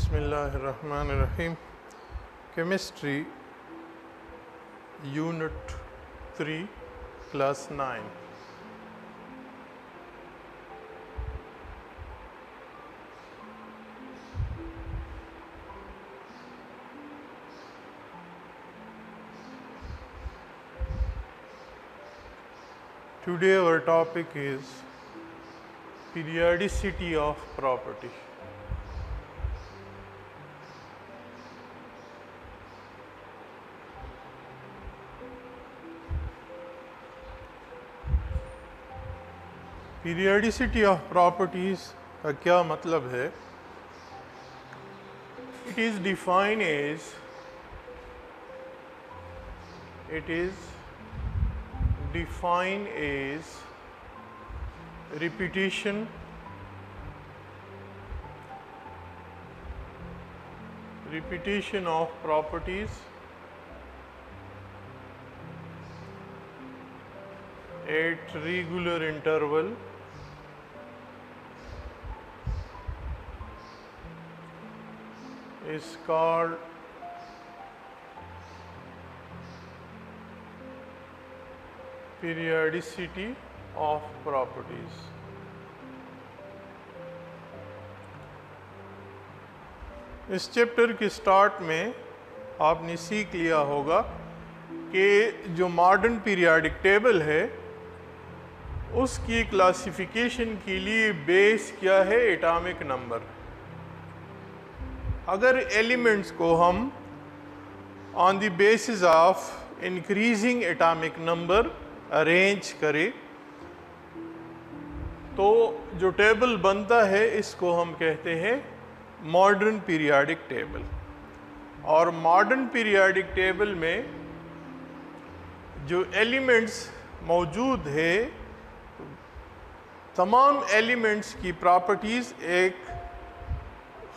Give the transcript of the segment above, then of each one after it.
Bismillahirrahmanirrahim. Chemistry, Unit 3, Class 9. Today our topic is periodicity of property. Periodicity of properties का क्या मतलब है? It is defined as repetition of properties at regular interval is called periodicity of properties. इस chapter के start में आपने सीख लिया होगा कि जो मॉडर्न पीरियोडिक टेबल है उसकी क्लासिफिकेशन के लिए बेस क्या है? Atomic number. अगर एलिमेंट्स को हम on the basis of increasing atomic number arrange करें तो जो टेबल बनता है इसको हम कहते हैं मॉडर्न पीरियोडिक टेबल। और मॉडर्न पीरियोडिक टेबल में जो एलिमेंट्स मौजूद है तमाम एलिमेंट्स की प्रॉपर्टीज़ एक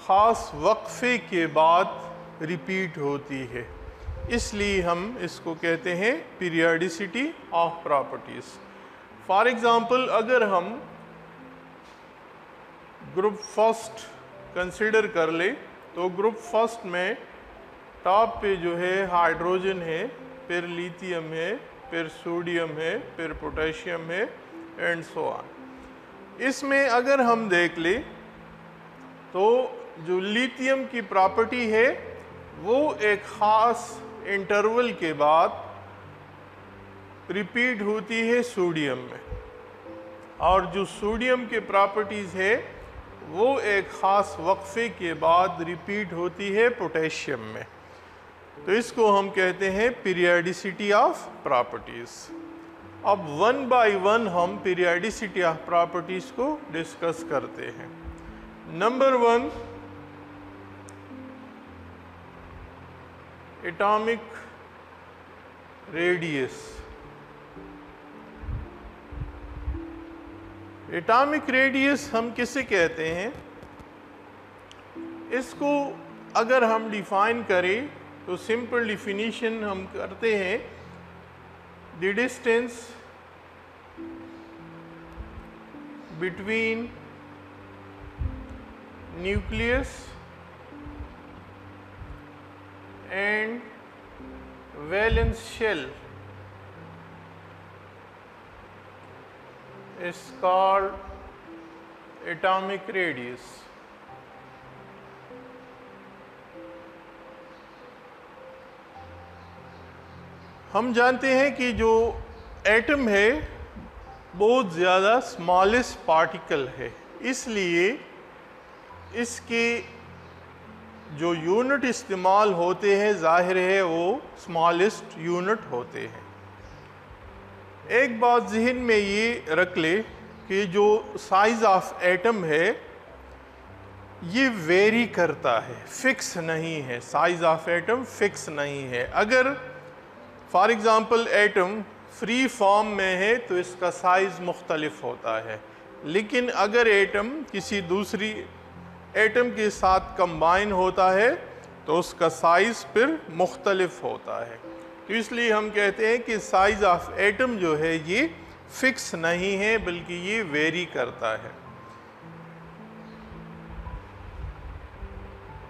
ख़ास वक्फे के बाद रिपीट होती है, इसलिए हम इसको कहते हैं periodicity of properties. For example अगर हम ग्रुप फर्स्ट कंसिडर कर ले तो ग्रुप फर्स्ट में टॉप पे जो है हाइड्रोजन है, फिर लिथियम है, फिर सोडियम है, फिर पोटेशियम है एंड सो ऑन। इसमें अगर हम देख ले तो जो लिथियम की प्रॉपर्टी है वो एक ख़ास इंटरवल के बाद रिपीट होती है सोडियम में, और जो सोडियम के प्रॉपर्टीज़ है वो एक ख़ास वक्फे के बाद रिपीट होती है पोटेशियम में। तो इसको हम कहते हैं पीरियोडिसिटी ऑफ प्रॉपर्टीज़। अब वन बाय वन हम पीरियोडिसिटी ऑफ प्रॉपर्टीज़ को डिस्कस करते हैं। Number 1, atomic radius. Atomic radius हम किसे कहते हैं? इसको अगर हम डिफाइन करें तो सिंपल डिफिनीशन हम करते हैं, the distance between nucleus and valence shell is called atomic radius. हम जानते हैं कि जो एटम है बहुत ज़्यादा स्मॉलेस्ट पार्टिकल है, इसलिए इसके जो यूनिट इस्तेमाल होते हैं जाहिर है वो स्मॉलेस्ट यूनिट होते हैं। एक बात जहन में ये रख ले कि जो साइज़ ऑफ एटम है ये वेरी करता है, फिक्स नहीं है। साइज़ ऑफ एटम फिक्स नहीं है। अगर for example atom free form में है तो इसका साइज़ मुख्तलिफ होता है, लेकिन अगर एटम किसी दूसरी एटम के साथ कंबाइन होता है तो उसका साइज़ फिर मुख्तलिफ होता है। तो इसलिए हम कहते हैं कि साइज़ ऑफ एटम जो है ये फिक्स नहीं है बल्कि ये वेरी करता है।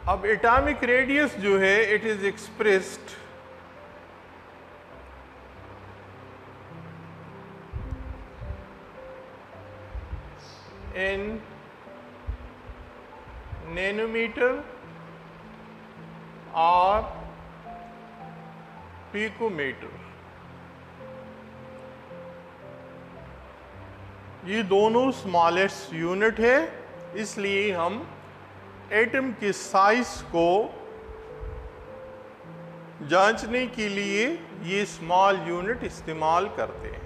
अब एटॉमिक रेडियस जो है it is expressed in nanometer और पिकोमीटर। ये दोनों स्मॉलेस्ट यूनिट है, इसलिए हम एटम के साइज को जांचने के लिए ये स्मॉल यूनिट इस्तेमाल करते हैं।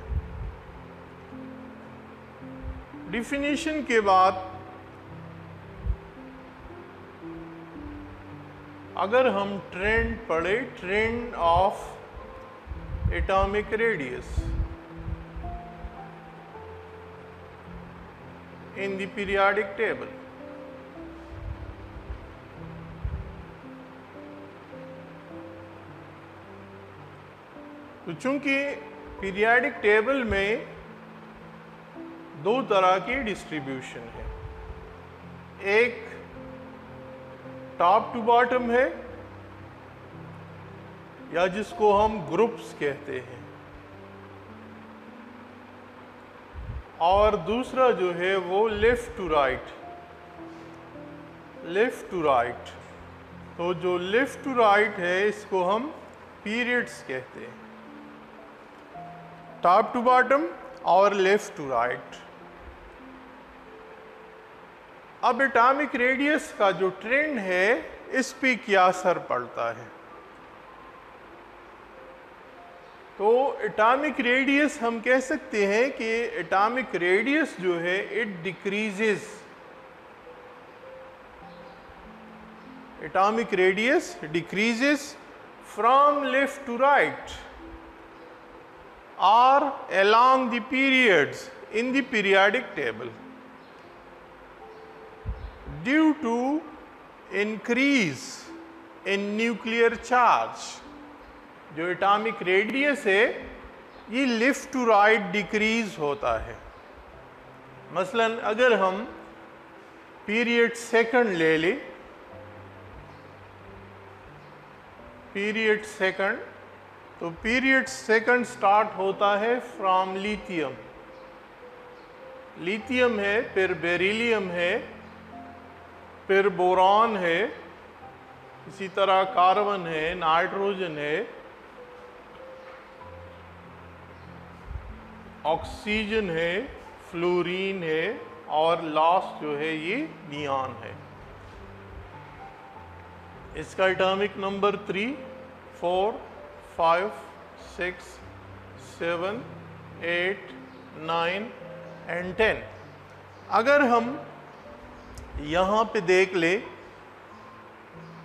डिफिनीशन के बाद अगर हम ट्रेंड पढ़े, trend of atomic radius in the periodic table, तो चूंकि पीरियोडिक टेबल में दो तरह की डिस्ट्रीब्यूशन है, एक टॉप टू बॉटम है या जिसको हम ग्रुप्स कहते हैं, और दूसरा जो है वो left to right, left to right. तो जो लेफ्ट टू राइट है इसको हम पीरियड्स कहते हैं, टॉप टू बॉटम और लेफ्ट टू राइट। अब एटॉमिक रेडियस का जो ट्रेंड है इस पे क्या असर पड़ता है? तो एटॉमिक रेडियस हम कह सकते हैं कि एटॉमिक रेडियस जो है it decreases, atomic radius decreases from left to right or along the periods in the periodic table due to increase in nuclear charge। जो एटॉमिक रेडियस है ये लेफ्ट टू राइट डिक्रीज होता है। मसलन अगर हम पीरियड सेकंड ले लें, पीरियड सेकंड, तो पीरियड सेकंड स्टार्ट होता है फ्रॉम लिथियम, लिथियम है, फिर बेरिलियम है, फिर बोरॉन है, इसी तरह कार्बन है, नाइट्रोजन है, ऑक्सीजन है, फ्लोरीन है, और लास्ट जो है ये नियॉन है। इसका एटॉमिक नंबर 3, 4, 5, 6, 7, 8, 9 एंड 10। अगर हम यहाँ पे देख ले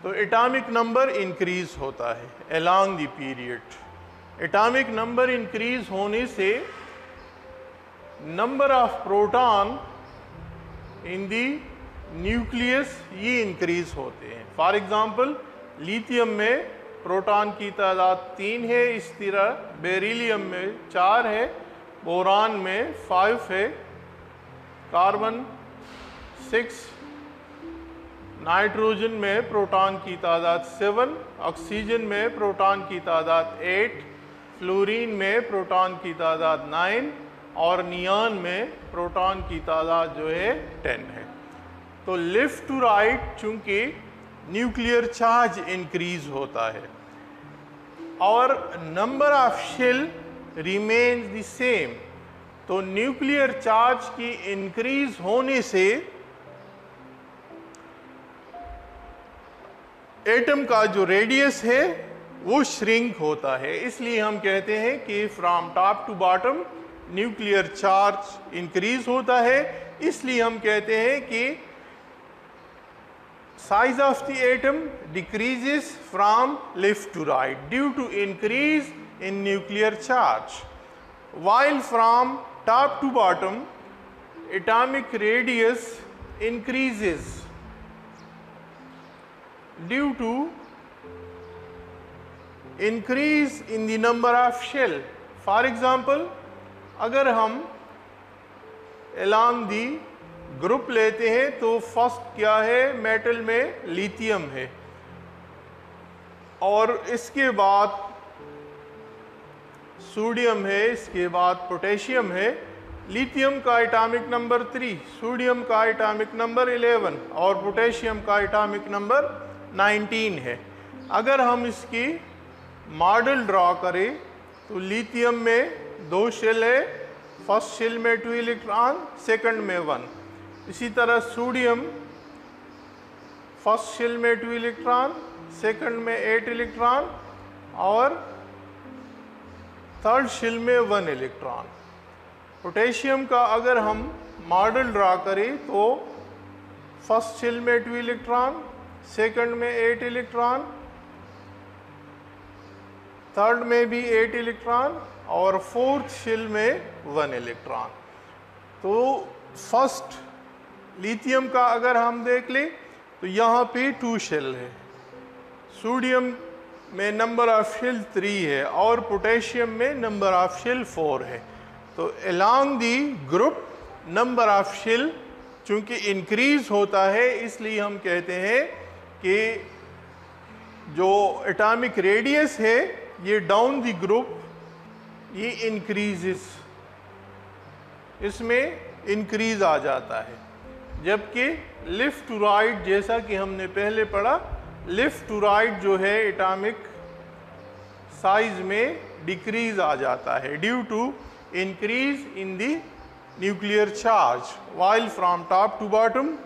तो एटॉमिक नंबर इंक्रीज होता है along the period. Atomic number increase होने से number of proton in the nucleus ये इंक्रीज होते हैं। फॉर एग्जांपल लिथियम में प्रोटॉन की तादाद 3 है, इस तरह बेरिलियम में 4 है, बोरान में 5 है, कार्बन 6, नाइट्रोजन में प्रोटॉन की तादाद 7, ऑक्सीजन में प्रोटॉन की तादाद 8, फ्लोरीन में प्रोटॉन की तादाद 9 और नियॉन में प्रोटॉन की तादाद जो है 10 है। तो लेफ्ट टू राइट चूंकि न्यूक्लियर चार्ज इंक्रीज होता है और number of shell remains the same, तो न्यूक्लियर चार्ज की इंक्रीज होने से एटम का जो रेडियस है वो श्रिंक होता है। इसलिए हम कहते हैं कि from top to bottom nuclear charge increase होता है। इसलिए हम कहते हैं कि size of the atom decreases from left to right due to increase in nuclear charge, while from top to bottom atomic radius increases due to increase in the number of shell। For example, अगर हम along the group लेते हैं तो first क्या है, metal में lithium है, और इसके बाद सोडियम है, इसके बाद पोटेशियम है। लिथियम का एटॉमिक नंबर 3, सोडियम का एटॉमिक नंबर 11 और पोटेशियम का एटॉमिक नंबर 19 है। अगर हम इसकी मॉडल ड्रॉ करें तो लिथियम में 2 शेल है, फर्स्ट शेल में 2 इलेक्ट्रॉन, सेकंड में 1। इसी तरह सोडियम फर्स्ट शेल में 2 इलेक्ट्रॉन, सेकंड में 8 इलेक्ट्रॉन और थर्ड शेल में 1 इलेक्ट्रॉन। पोटेशियम का अगर हम मॉडल ड्रा करें तो फर्स्ट शेल में 2 इलेक्ट्रॉन, सेकंड में 8 इलेक्ट्रॉन, थर्ड में भी 8 इलेक्ट्रॉन और फोर्थ शेल में 1 इलेक्ट्रॉन। तो फर्स्ट लिथियम का अगर हम देख लें तो यहाँ पे 2 शेल है, सोडियम में नंबर ऑफ शेल 3 है और पोटेशियम में नंबर ऑफ शेल 4 है। तो along the group number of shell चूँकि इंक्रीज होता है, इसलिए हम कहते हैं कि जो एटॉमिक रेडियस है ये डाउन दी ग्रुप ये इंक्रीजेस, इसमें इंक्रीज आ जाता है। जबकि लेफ्ट टू राइट, जैसा कि हमने पहले पढ़ा, लेफ्ट टू राइट जो है एटॉमिक साइज में डिक्रीज आ जाता है due to increase in the nuclear charge, while from top to bottom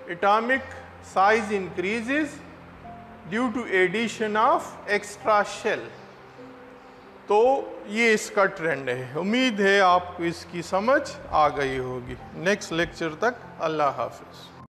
atomic size increases due to addition of extra shell। तो ये इसका ट्रेंड है। उम्मीद है आपको इसकी समझ आ गई होगी। नेक्स्ट लेक्चर तक अल्लाह हाफिज़।